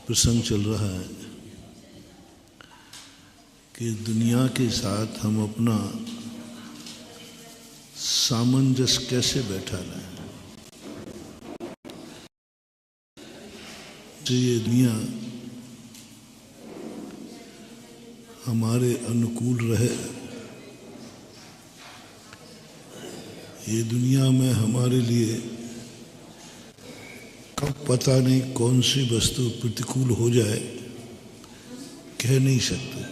प्रसंग चल रहा है कि दुनिया के साथ हम अपना सामंजस्य कैसे बैठा लें। ये दुनिया हमारे अनुकूल रहे, ये दुनिया में हमारे लिए कब पता नहीं कौन सी वस्तु प्रतिकूल हो जाए, कह नहीं सकते।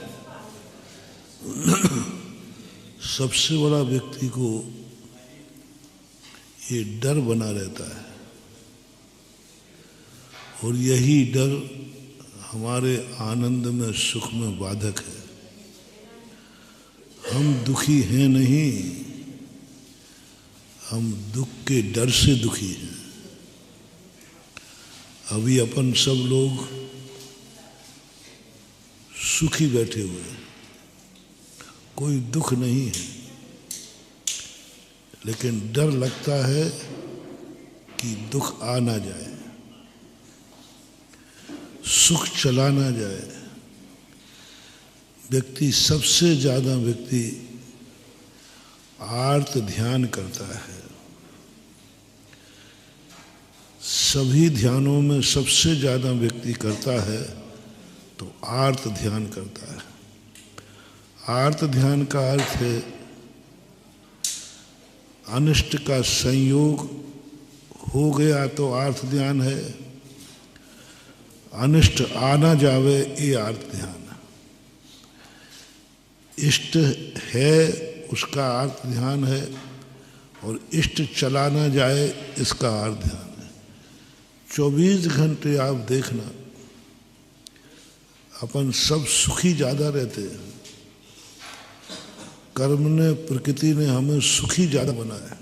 सबसे बड़ा व्यक्ति को ये डर बना रहता है और यही डर हमारे आनंद में, सुख में बाधक है। हम दुखी हैं नहीं, हम दुख के डर से दुखी हैं। अभी अपन सब लोग सुखी बैठे हुए हैं, कोई दुख नहीं है, लेकिन डर लगता है कि दुख आ ना जाए, सुख चला ना जाए। व्यक्ति सबसे ज्यादा व्यक्ति आर्त ध्यान करता है। सभी ध्यानों में सबसे ज्यादा व्यक्ति करता है तो आर्त ध्यान करता है। आर्त ध्यान का अर्थ है अनिष्ट का संयोग हो गया तो आर्त ध्यान है, अनिष्ट आना जावे ये आर्त ध्यान है। इष्ट है उसका आर्त ध्यान है और इष्ट चला ना जाए इसका आर्त ध्यान है। 24 घंटे आप देखना, अपन सब सुखी ज्यादा रहते हैं। कर्म ने, प्रकृति ने हमें सुखी ज्यादा बनाया।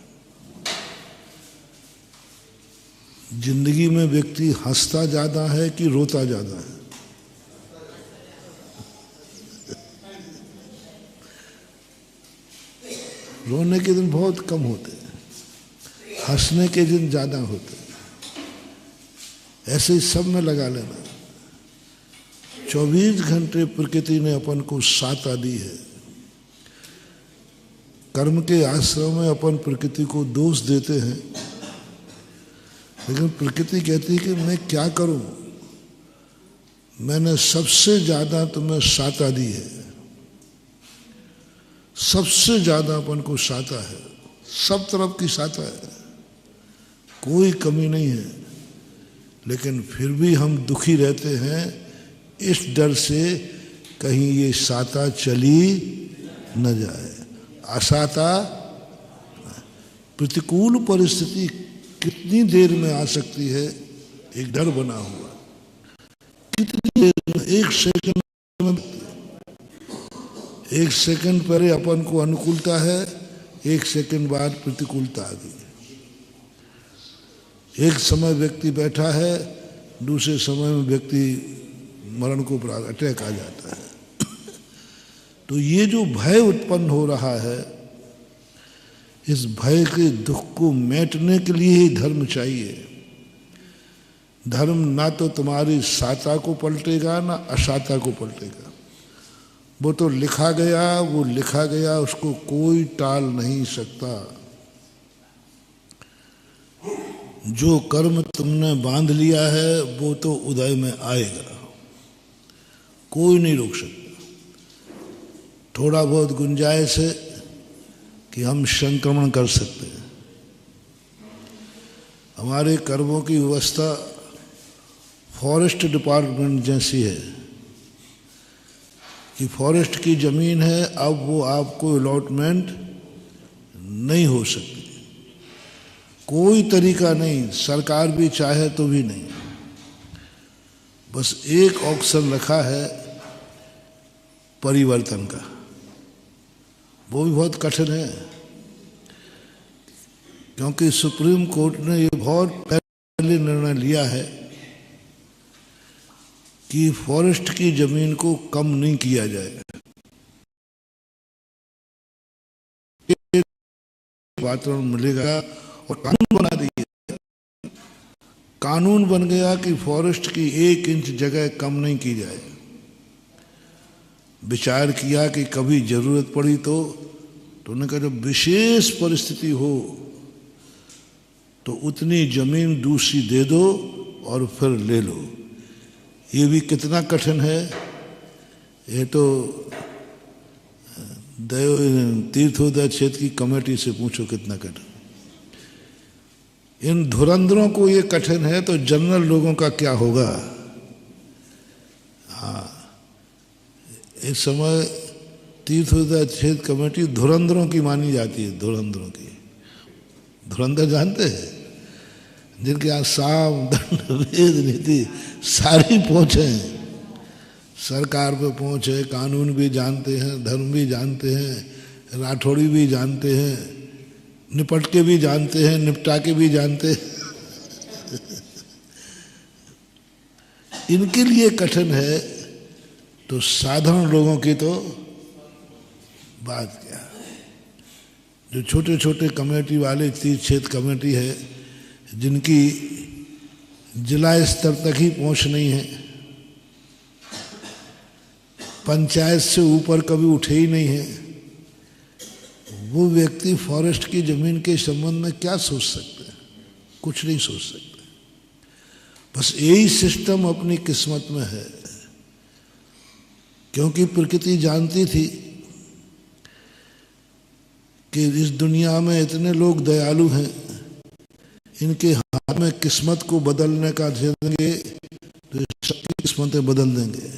जिंदगी में व्यक्ति हंसता ज्यादा है कि रोता ज्यादा है? रोने के दिन बहुत कम होते हैं, हंसने के दिन ज्यादा होते हैं। ऐसे ही सब में लगा लेना। 24 घंटे प्रकृति ने अपन को साता दी है। कर्म के आश्रम में अपन प्रकृति को दोष देते हैं, लेकिन प्रकृति कहती है कि मैं क्या करूं, मैंने सबसे ज्यादा तुम्हें साता दी है, सबसे ज्यादा अपन को साता है, सब तरफ की साता है, कोई कमी नहीं है। लेकिन फिर भी हम दुखी रहते हैं इस डर से कहीं ये साता चली न जाए। असाता प्रतिकूल परिस्थिति कितनी देर में आ सकती है, एक डर बना हुआ। कितनी देर में, एक सेकंड में, एक सेकंड पहले अपन को अनुकूलता है, एक सेकंड बाद प्रतिकूलता आ गई। एक समय व्यक्ति बैठा है, दूसरे समय में व्यक्ति मरण को अटैक आ जाता है। तो ये जो भय उत्पन्न हो रहा है, इस भय के दुख को मेटने के लिए ही धर्म चाहिए। धर्म ना तो तुम्हारी साता को पलटेगा ना असाता को पलटेगा। वो तो लिखा गया, वो लिखा गया, उसको कोई टाल नहीं सकता। जो कर्म तुमने बांध लिया है वो तो उदय में आएगा, कोई नहीं रोक सकता। थोड़ा बहुत गुंजाइश है कि हम संक्रमण कर सकते हैं। हमारे कर्मों की व्यवस्था फॉरेस्ट डिपार्टमेंट जैसी है कि फॉरेस्ट की जमीन है, अब वो आपको अलॉटमेंट नहीं हो सकती, कोई तरीका नहीं, सरकार भी चाहे तो भी नहीं। बस एक ऑप्शन रखा है परिवर्तन का, वो भी बहुत कठिन है, क्योंकि सुप्रीम कोर्ट ने ये बहुत पहले निर्णय लिया है कि फॉरेस्ट की जमीन को कम नहीं किया जाए। वातावरण मिलेगा और कानून बना दिए कानून बन गया कि फॉरेस्ट की 1 इंच जगह कम नहीं की जाए। विचार किया कि कभी जरूरत पड़ी तो उन्होंने कहा जब विशेष परिस्थिति हो तो उतनी जमीन दूसरी दे दो और फिर ले लो। ये भी कितना कठिन है, ये तो तीर्थोदय क्षेत्र की कमेटी से पूछो कितना कठिन। इन धुरंधरों को ये कठिन है तो जनरल लोगों का क्या होगा। हाँ, इस समय तीर्थोदय क्षेत्र कमेटी धुरंधरों की मानी जाती है। धुरंधरों की, धुरंधर जानते हैं, जिनके यहाँ साम दंड वेद नीति सारी पहुँच है, सरकार पे पहुँच है, कानून भी जानते हैं, धर्म भी जानते हैं, राठौड़ी भी जानते हैं, निपट के भी जानते हैं, निपटा के भी जानते हैं। इनके लिए कठिन है तो साधारण लोगों की तो बात क्या। जो छोटे छोटे कमेटी वाले तीर्थ क्षेत्र कमेटी है, जिनकी जिला स्तर तक ही पहुंच नहीं है, पंचायत से ऊपर कभी उठे ही नहीं है, वो व्यक्ति फॉरेस्ट की जमीन के संबंध में क्या सोच सकते हैं? कुछ नहीं सोच सकते। बस यही सिस्टम अपनी किस्मत में है, क्योंकि प्रकृति जानती थी कि इस दुनिया में इतने लोग दयालु हैं, इनके हाथ में किस्मत को बदलने का देंगे तो सबकी किस्मतें बदल देंगे।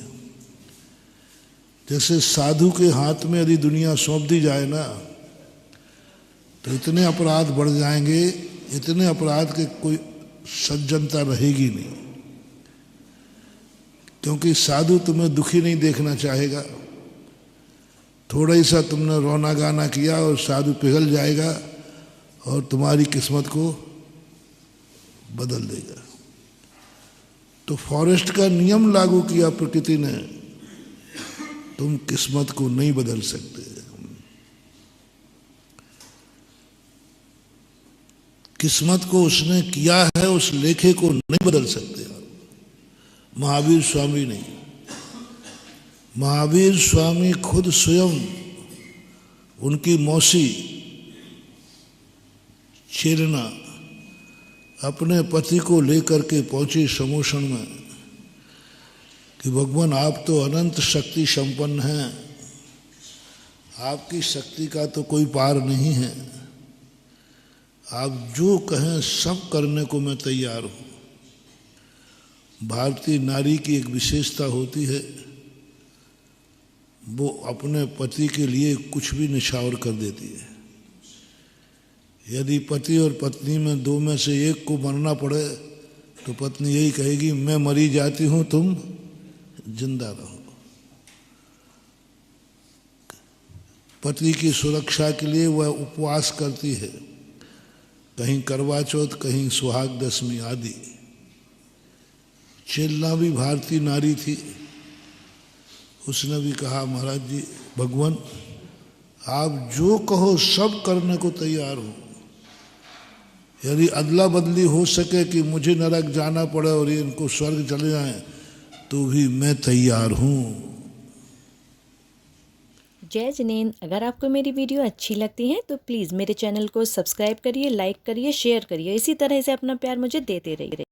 जैसे साधु के हाथ में यदि दुनिया सौंप दी जाए ना, तो इतने अपराध बढ़ जाएंगे, इतने अपराध के कोई सज्जनता रहेगी नहीं, क्योंकि साधु तुम्हें दुखी नहीं देखना चाहेगा। थोड़ा ही सा तुमने रोना गाना किया और साधु पिघल जाएगा और तुम्हारी किस्मत को बदल देगा। तो फॉरेस्ट का नियम लागू किया प्रकृति ने, तुम किस्मत को नहीं बदल सकते। किस्मत को उसने किया है, उस लेखे को नहीं बदल सकते। महावीर स्वामी नहीं, महावीर स्वामी खुद स्वयं, उनकी मौसी चेरना अपने पति को लेकर के पहुंची समोषण में कि भगवान आप तो अनंत शक्ति संपन्न हैं, आपकी शक्ति का तो कोई पार नहीं है, आप जो कहें सब करने को मैं तैयार हूँ। भारतीय नारी की एक विशेषता होती है, वो अपने पति के लिए कुछ भी निछावर कर देती है। यदि पति और पत्नी में 2 में से एक को मरना पड़े तो पत्नी यही कहेगी मैं मरी जाती हूँ, तुम जिंदा रहो। पति की सुरक्षा के लिए वह उपवास करती है, कहीं करवा चौथ, कहीं सुहाग दशमी आदि। चेलना भी भारतीय नारी थी, उसने भी कहा महाराज जी भगवान आप जो कहो सब करने को तैयार हूँ, यदि अदला बदली हो सके कि मुझे नरक जाना पड़े और ये इनको स्वर्ग चले जाएं तो भी मैं तैयार हूँ। जय जिनेंद्र। अगर आपको मेरी वीडियो अच्छी लगती है तो प्लीज़ मेरे चैनल को सब्सक्राइब करिए, लाइक करिए, शेयर करिए। इसी तरह से अपना प्यार मुझे देते रहिए।